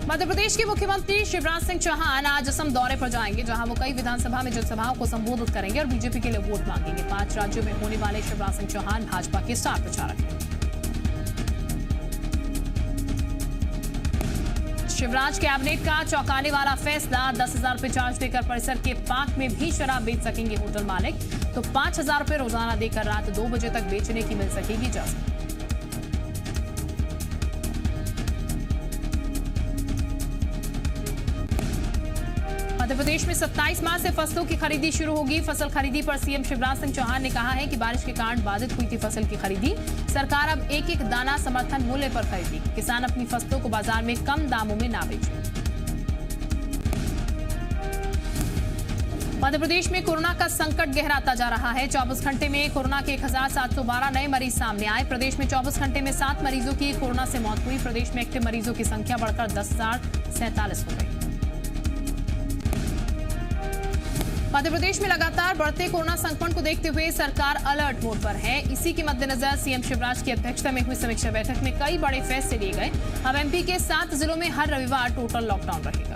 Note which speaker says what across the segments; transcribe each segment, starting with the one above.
Speaker 1: मध्य प्रदेश के मुख्यमंत्री शिवराज सिंह चौहान आज असम दौरे पर जाएंगे, जहां वो कई विधानसभा में जनसभाओं को संबोधित करेंगे और बीजेपी के लिए वोट मांगेंगे। 5 राज्यों में होने वाले शिवराज सिंह चौहान भाजपा के स्टार प्रचारक हैं। शिवराज कैबिनेट का चौंकाने वाला फैसला, 10,000 रुपए चार्ज देकर परिसर के पार्क में भी शराब बेच सकेंगे होटल मालिक, तो 5,000 रुपए रोजाना देकर रात 2 बजे तक बेचने की मिल सकेगी इजाजत। मध्य प्रदेश में 27 मार्च से फसलों की खरीदी शुरू होगी। फसल खरीदी पर सीएम शिवराज सिंह चौहान ने कहा है कि बारिश के कारण बाधित हुई थी फसल की खरीदी। सरकार अब एक-एक दाना समर्थन मूल्य पर खरीदेगी। किसान अपनी फसलों को बाजार में कम दामों में ना बेचें। मध्य प्रदेश में कोरोना का संकट गहराता जा रहा है। 24 घंटे में कोरोना के 1,712 नए मरीज सामने आए। प्रदेश में 24 घंटे में 7 मरीजों की कोरोना से मौत हुई। प्रदेश में एक्टिव मरीजों की संख्या बढ़कर 10,047 हो गई। मध्य प्रदेश में लगातार बढ़ते कोरोना संक्रमण को देखते हुए सरकार अलर्ट मोड पर है। इसी के मद्देनजर सीएम शिवराज की अध्यक्षता में हुई समीक्षा बैठक में कई बड़े फैसले लिए गए। अब एमपी के 7 जिलों में हर रविवार टोटल लॉकडाउन रहेगा।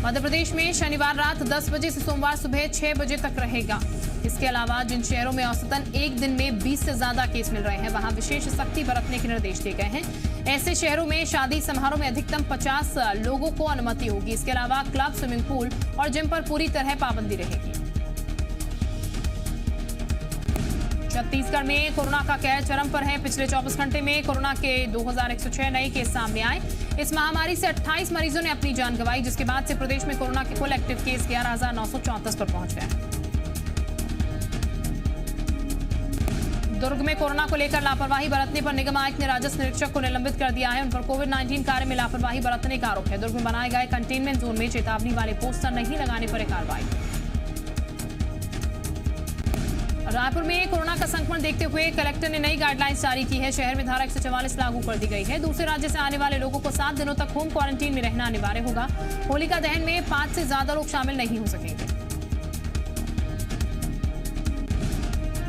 Speaker 1: मध्य प्रदेश में शनिवार रात 10 बजे से सोमवार सुबह 6 बजे तक रहेगा। इसके अलावा जिन शहरों में औसतन एक दिन में 20 से ज्यादा केस मिल रहे हैं, वहां विशेष सख्ती बरतने के निर्देश दिए गए हैं। ऐसे शहरों में शादी समारोह में अधिकतम 50 लोगों को अनुमति होगी। इसके अलावा क्लब, स्विमिंग पूल और जिम पर पूरी तरह पाबंदी रहेगी। छत्तीसगढ़ में कोरोना का कहर चरम पर है। पिछले 24 घंटे में कोरोना के 2,106 नए केस सामने आए। इस महामारी से 28 मरीजों ने अपनी जान गंवाई, जिसके बाद से प्रदेश में कोरोना के कुल एक्टिव केस 11,934 पर पहुंच गए। दुर्ग में कोरोना को लेकर लापरवाही बरतने पर निगम आयुक्त ने राजस्व निरीक्षक को निलंबित कर दिया है। उन पर कोविड-19 कार्य में लापरवाही बरतने का आरोप है। दुर्ग में बनाए गए कंटेनमेंट जोन में चेतावनी वाले पोस्टर नहीं लगाने पर कार्रवाई। रायपुर में कोरोना का संक्रमण देखते हुए कलेक्टर ने नई गाइडलाइंस जारी की है। शहर में धारा 144 लागू कर दी गई है। दूसरे राज्य से आने वाले लोगों को 7 दिनों तक होम क्वारंटीन में रहना अनिवार्य होगा। होलिका दहन में 5 से ज्यादा लोग शामिल नहीं हो सकेंगे।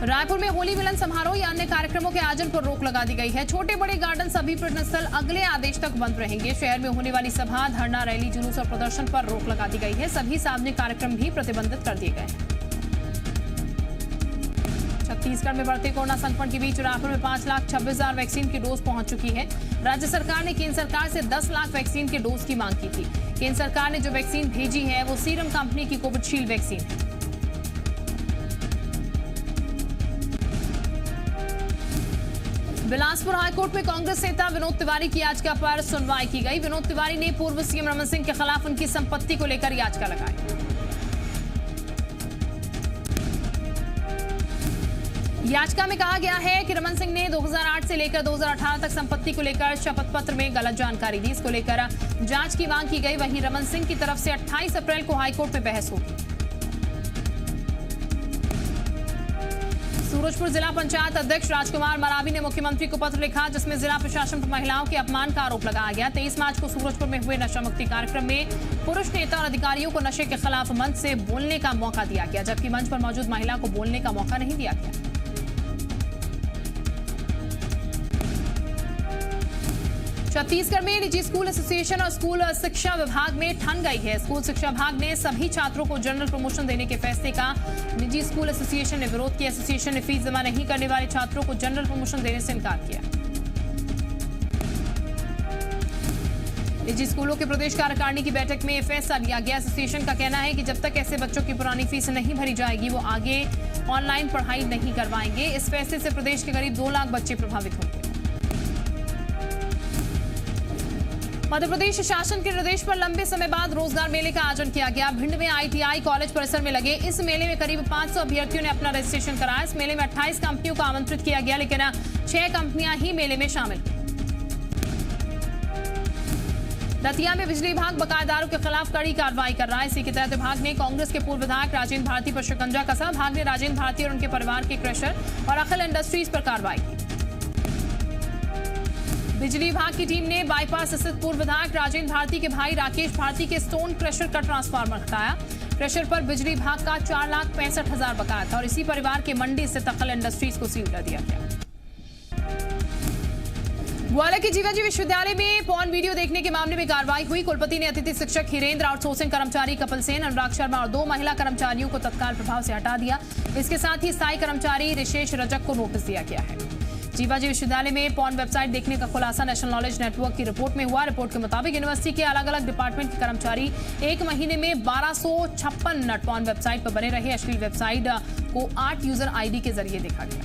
Speaker 1: रायपुर में होली मिलन समारोह या अन्य कार्यक्रमों के आयोजन पर रोक लगा दी गई है। छोटे बड़े गार्डन, सभी पर्यटन स्थल अगले आदेश तक बंद रहेंगे। शहर में होने वाली सभा, धरना, रैली, जुलूस और प्रदर्शन पर रोक लगा दी गई है। सभी सार्वजनिक कार्यक्रम भी प्रतिबंधित कर दिए गए हैं। छत्तीसगढ़ में बढ़ते कोरोना संक्रमण के बीच रायपुर में 5,26,000 वैक्सीन की डोज पहुंच चुकी है। राज्य सरकार ने केंद्र सरकार से 10 लाख वैक्सीन के डोज की मांग की थी। केंद्र सरकार ने जो वैक्सीन भेजी है वो सीरम कंपनी की कोविशील्ड वैक्सीन है। बिलासपुर हाईकोर्ट में कांग्रेस नेता विनोद तिवारी की याचिका पर सुनवाई की गई। विनोद तिवारी ने पूर्व सीएम रमन सिंह के खिलाफ उनकी संपत्ति को लेकर याचिका लगाई। याचिका में कहा गया है कि रमन सिंह ने 2008 से लेकर 2018 तक संपत्ति को लेकर शपथ पत्र में गलत जानकारी दी। इसको लेकर जांच की मांग की गई। वहीं रमन सिंह की तरफ से 28 अप्रैल को हाईकोर्ट में बहस होगी। सूरजपुर जिला पंचायत अध्यक्ष राजकुमार मरावी ने मुख्यमंत्री को पत्र लिखा, जिसमें जिला प्रशासन पर महिलाओं के अपमान का आरोप लगाया गया। 23 मार्च को सूरजपुर में हुए नशा मुक्ति कार्यक्रम में पुरुष नेता और अधिकारियों को नशे के खिलाफ मंच से बोलने का मौका दिया गया, जबकि मंच पर मौजूद महिला को बोलने का मौका नहीं दिया गया। छत्तीसगढ़ में निजी स्कूल एसोसिएशन और स्कूल शिक्षा विभाग में ठन गई है। स्कूल शिक्षा विभाग ने सभी छात्रों को जनरल प्रमोशन देने के फैसले का निजी स्कूल एसोसिएशन ने विरोध किया। एसोसिएशन ने फीस जमा नहीं करने वाले छात्रों को जनरल प्रमोशन देने से इनकार किया। निजी स्कूलों के प्रदेश कार्यकारिणी की बैठक में फैसला लिया गया। एसोसिएशन का कहना है कि जब तक ऐसे बच्चों की पुरानी फीस नहीं भरी जाएगी, वो आगे ऑनलाइन पढ़ाई नहीं करवाएंगे। इस फैसले से प्रदेश के करीब 2 लाख बच्चे प्रभावित होंगे। मध्य प्रदेश शासन के निर्देश पर लंबे समय बाद रोजगार मेले का आयोजन किया गया। भिंड में आईटीआई कॉलेज परिसर में लगे इस मेले में करीब 500 अभ्यर्थियों ने अपना रजिस्ट्रेशन कराया। इस मेले में 28 कंपनियों को आमंत्रित किया गया, लेकिन 6 कंपनियां ही मेले में शामिल हुई। दतिया में बिजली विभाग बकायेदारों के खिलाफ कड़ी कार्रवाई कर रहा है। इसी के तहत विभाग ने कांग्रेस के पूर्व विधायक राजेंद्र भारती पर शिकंजा कसा। विभाग ने राजेंद्र भारती और उनके परिवार के क्रशर और अखिल इंडस्ट्रीज पर कार्रवाई की। बिजली विभाग की टीम ने बाईपास स्थित पूर्व विधायक राजेंद्र भारती के भाई राकेश भारती के स्टोन क्रशर का ट्रांसफार्मर हटाया। क्रशर पर बिजली विभाग का 4,65,000 बकाया था और इसी परिवार के मंडी स्थित अखिल इंडस्ट्रीज को सील कर दिया गया। ग्वालियर के जीवाजी विश्वविद्यालय में पॉर्न वीडियो देखने के मामले में कार्रवाई हुई। कुलपति ने अतिथि शिक्षक हिरेंद्र, आउटसोर्सिंग कर्मचारी कपिल सेन, अनुराग शर्मा और 2 महिला कर्मचारियों को तत्काल प्रभाव से हटा दिया। इसके साथ ही स्थायी कर्मचारी ऋषेश रजक को नोटिस दिया गया है। जीवाजी विश्वविद्यालय में पॉर्न वेबसाइट देखने का खुलासा नेशनल नॉलेज नेटवर्क की रिपोर्ट में हुआ। रिपोर्ट के मुताबिक यूनिवर्सिटी के अलग अलग डिपार्टमेंट के कर्मचारी 1 महीने में 1256 मिनट पॉर्न वेबसाइट पर बने रहे। अश्लील वेबसाइट को 8 यूजर आईडी के जरिए देखा गया।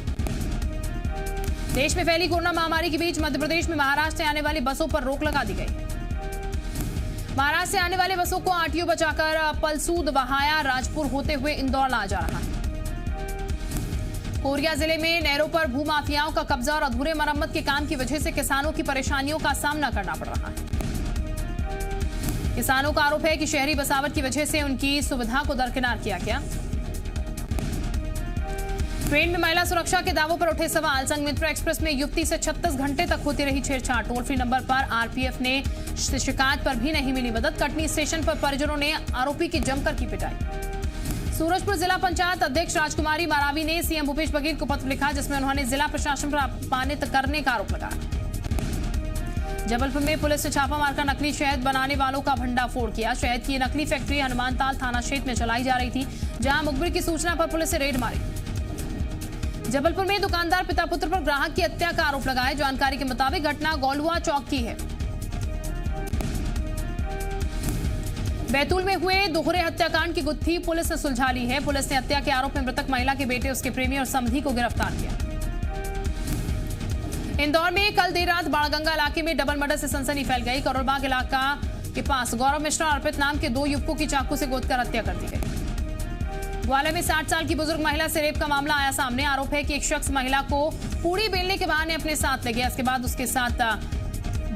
Speaker 1: देश में फैली कोरोना महामारी के बीच मध्य प्रदेश में महाराष्ट्र से आने वाली बसों पर रोक लगा दी गई। महाराष्ट्र से आने वाले बसों को आरटीओ बचाकर पलसूद, वहाया, राजपुर होते हुए इंदौर लाया जा रहा है। कोरिया जिले में नहरों पर भूमाफियाओं का कब्जा और अधूरे मरम्मत के काम की वजह से किसानों की परेशानियों का सामना करना पड़ रहा है। किसानों का आरोप है कि शहरी बसावट की वजह से उनकी सुविधा को दरकिनार किया गया। ट्रेन में महिला सुरक्षा के दावों पर उठे सवाल। संघमित्रा एक्सप्रेस में युवती से 36 घंटे तक होती रही छेड़छाड़। टोल फ्री नंबर पर आरपीएफ ने शिकायत पर भी नहीं मिली मदद। कटनी स्टेशन पर परिजनों ने आरोपी की जमकर की पिटाई। सूरजपुर जिला पंचायत अध्यक्ष राजकुमारी मारावी ने सीएम भूपेश बघेल को पत्र लिखा, जिसमें उन्होंने जिला प्रशासन पर अपमानित करने का आरोप लगाया। जबलपुर में पुलिस ने छापा मारकर नकली शहद बनाने वालों का भंडाफोड़ किया। शहद की नकली फैक्ट्री हनुमानताल थाना क्षेत्र में चलाई जा रही थी, जहां मुखबिर की सूचना पर पुलिस ने रेड मारी। जबलपुर में दुकानदार पिता पुत्र पर ग्राहक की हत्या का आरोप लगाया। जानकारी के मुताबिक घटना गोलुआ चौक की है। बैतूल में हुए दोहरे हत्याकांड की गुत्थी पुलिस ने सुलझा ली है। पुलिस ने हत्या के आरोप में मृतक महिला के बेटे, उसके प्रेमी और समधी को गिरफ्तार किया। इंदौर में कल देर रात बाणगंगा इलाके में डबल मर्डर से सनसनी फैल गई। करोलबाग इलाका के पास गौरव मिश्रा और अर्पित नाम के 2 युवकों की चाकू से गोदकर हत्या कर दी गई। ग्वालियर में 60 साल की बुजुर्ग महिला से रेप का मामला आया सामने। आरोप है कि एक शख्स महिला को पूड़ी बेलने के बहाने अपने साथ ले गया। इसके बाद उसके साथ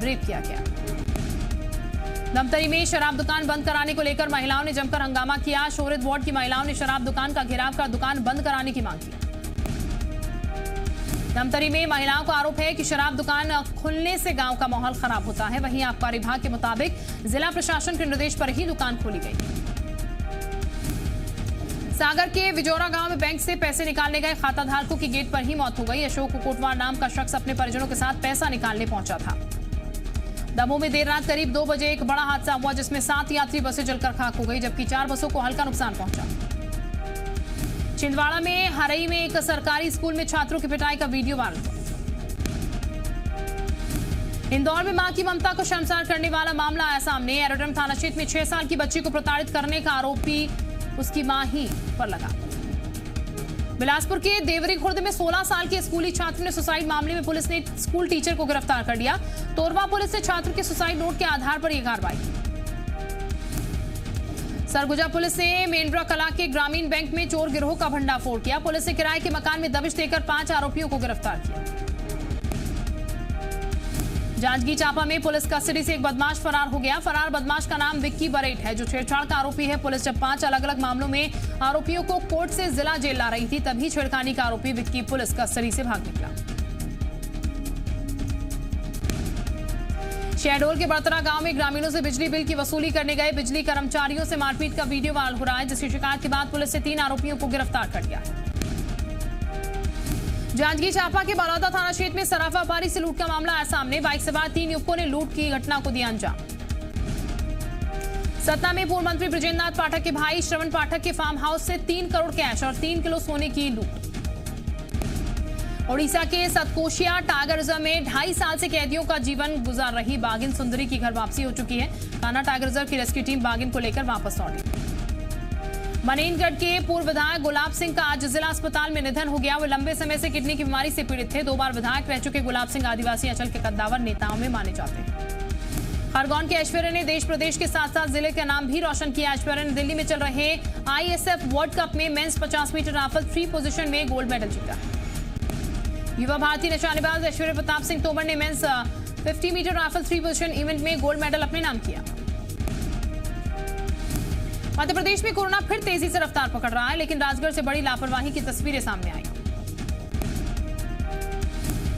Speaker 1: रेप किया गया। धमतरी में शराब दुकान बंद कराने को लेकर महिलाओं ने जमकर हंगामा किया। शोहरत वार्ड की महिलाओं ने शराब दुकान का घेराव कर दुकान बंद कराने की मांग की। धमतरी में महिलाओं का आरोप है कि शराब दुकान खुलने से गांव का माहौल खराब होता है। वहीं आबकारी विभाग के मुताबिक जिला प्रशासन के निर्देश पर ही दुकान खोली गई। सागर के विजोरा गांव में बैंक से पैसे निकालने गए खाता धारकों की गेट पर ही मौत हो गई। अशोक कोटवार नाम का शख्स अपने परिजनों के साथ पैसा निकालने पहुंचा था। दमोह में देर रात करीब 2 बजे एक बड़ा हादसा हुआ, जिसमें 7 यात्री बसें जलकर खाक हो गई, जबकि 4 बसों को हल्का नुकसान पहुंचा। छिंदवाड़ा में हरई में एक सरकारी स्कूल में छात्रों की पिटाई का वीडियो वायरल हुआ। इंदौर में मां की ममता को शर्मसार करने वाला मामला आया सामने। एरोड्रम थाना क्षेत्र में 6 साल की बच्ची को प्रताड़ित करने का आरोपी उसकी मां ही पर लगा। बिलासपुर के देवरी खुर्द में 16 साल के स्कूली छात्र ने सुसाइड मामले में पुलिस ने स्कूल टीचर को गिरफ्तार कर लिया। तोरवा पुलिस ने छात्र के सुसाइड नोट के आधार पर यह कार्रवाई की। सरगुजा पुलिस ने मेंढरा कला के ग्रामीण बैंक में चोर गिरोह का भंडाफोड़ किया। पुलिस ने किराए के मकान में दबिश देकर 5 आरोपियों को गिरफ्तार किया। जांजगीर चांपा में पुलिस कस्टडी से एक बदमाश फरार हो गया। फरार बदमाश का नाम विक्की बरेट है, जो छेड़छाड़ का आरोपी है। पुलिस जब 5 अलग अलग मामलों में आरोपियों को कोर्ट से जिला जेल ला रही थी, तभी छेड़खानी का आरोपी विक्की पुलिस कस्टडी से भाग निकला। शहडोल के बड़तरा गांव में ग्रामीणों से बिजली बिल की वसूली करने गए बिजली कर्मचारियों से मारपीट का वीडियो वायरल हो रहा है, जिसकी शिकायत के बाद पुलिस ने 3 आरोपियों को गिरफ्तार कर लिया है। जांजगीर चांपा के बलौदा थाना क्षेत्र में सराफा व्यापारी से लूट का मामला आया सामने। बाइक सवार 3 युवकों ने लूट की घटना को दिया अंजाम। सतना में पूर्व मंत्री बृजेंद्र नाथ पाठक के भाई श्रवण पाठक के फार्म हाउस से 3 करोड़ कैश और 3 किलो सोने की लूट। ओडिशा के सतकोशिया टाइगर रिजर्व में 2.5 साल से कैदियों का जीवन गुजार रही बागिन सुंदरी की घर वापसी हो चुकी है। कान्हा टाइगर रिजर्व की रेस्क्यू टीम बागिन को लेकर वापस लौटी। मनेनगढ़ के पूर्व विधायक गुलाब सिंह का आज जिला अस्पताल में निधन हो गया। वो लंबे समय से किडनी की बीमारी से पीड़ित थे। 2 बार विधायक रह चुके गुलाब सिंह आदिवासी अंचल के कद्दावर नेताओं में माने जाते हैं। खरगोन के ऐश्वर्या ने देश प्रदेश के साथ साथ जिले का नाम भी रोशन किया। ऐश्वर्या ने दिल्ली में चल रहे ISF वर्ल्ड कप में मेंस 50 मीटर राफल 3 पोजीशन में गोल्ड मेडल जीता। युवा भारतीय निशानेबाज ऐश्वर्या प्रताप सिंह तोमर ने men's 50 metre rifle 3 position event में गोल्ड मेडल अपने नाम किया। मध्य प्रदेश में कोरोना फिर तेजी से रफ्तार पकड़ रहा है, लेकिन राजगढ़ से बड़ी लापरवाही की तस्वीरें सामने आई।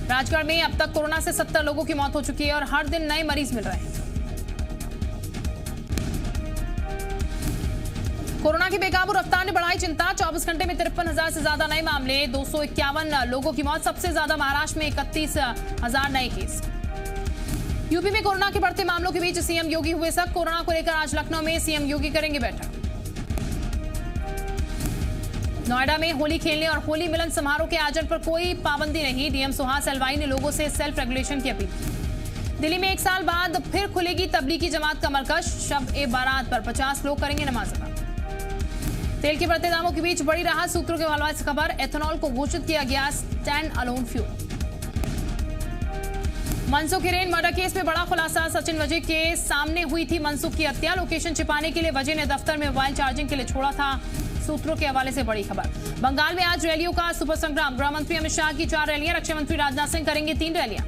Speaker 1: राजगढ़ में अब तक कोरोना से 70 लोगों की मौत हो चुकी है और हर दिन नए मरीज मिल रहे हैं। कोरोना की बेकाबू रफ्तार ने बढ़ाई चिंता। 24 घंटे में 53,000 से ज्यादा नए मामले, 251 लोगों की मौत। सबसे ज्यादा महाराष्ट्र में 31,000 नए केस। यूपी में कोरोना के बढ़ते मामलों के बीच सीएम योगी हुए सख्त। कोरोना को लेकर आज लखनऊ में सीएम योगी करेंगे बैठक। नोएडा में होली खेलने और होली मिलन समारोह के आयोजन पर कोई पाबंदी नहीं। डीएम सुहास एलवाई ने लोगों से सेल्फ रेगुलेशन की अपील की। दिल्ली में 1 साल बाद फिर खुलेगी तबलीगी जमात का मरकज। शब-ए-बारात पर 50 लोग करेंगे नमाज अदा। तेल के बढ़ते दामों के बीच बड़ी राहत। सूत्रों के हवाले से खबर, एथेनॉल को घोषित किया गया stand alone fuel. Mansukh Hiren murder case में बड़ा खुलासा। सचिन वजह के सामने हुई थी मनसुख की हत्या। लोकेशन छिपाने के लिए वजह ने दफ्तर में मोबाइल चार्जिंग के लिए छोड़ा था। सूत्रों के हवाले से बड़ी खबर। बंगाल में आज रैलियों का सुपर संग्राम। गृह मंत्री अमित शाह की 4 रैलियां, रक्षा मंत्री राजनाथ सिंह करेंगे 3 रैलियां।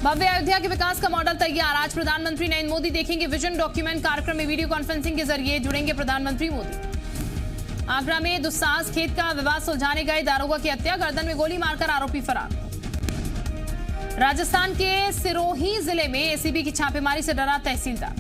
Speaker 1: भव्य अयोध्या के विकास का मॉडल तैयार। आज प्रधानमंत्री नरेंद्र मोदी देखेंगे विजन डॉक्यूमेंट। कार्यक्रम में वीडियो कॉन्फ्रेंसिंग के जरिए जुड़ेंगे प्रधानमंत्री मोदी। आगरा में दुस्साहस खेत का विवाद सुलझाने गए दारोगा की हत्या। गर्दन में गोली मारकर आरोपी फरार। राजस्थान के सिरोही जिले में एसीबी की छापेमारी से डरा तहसीलदार।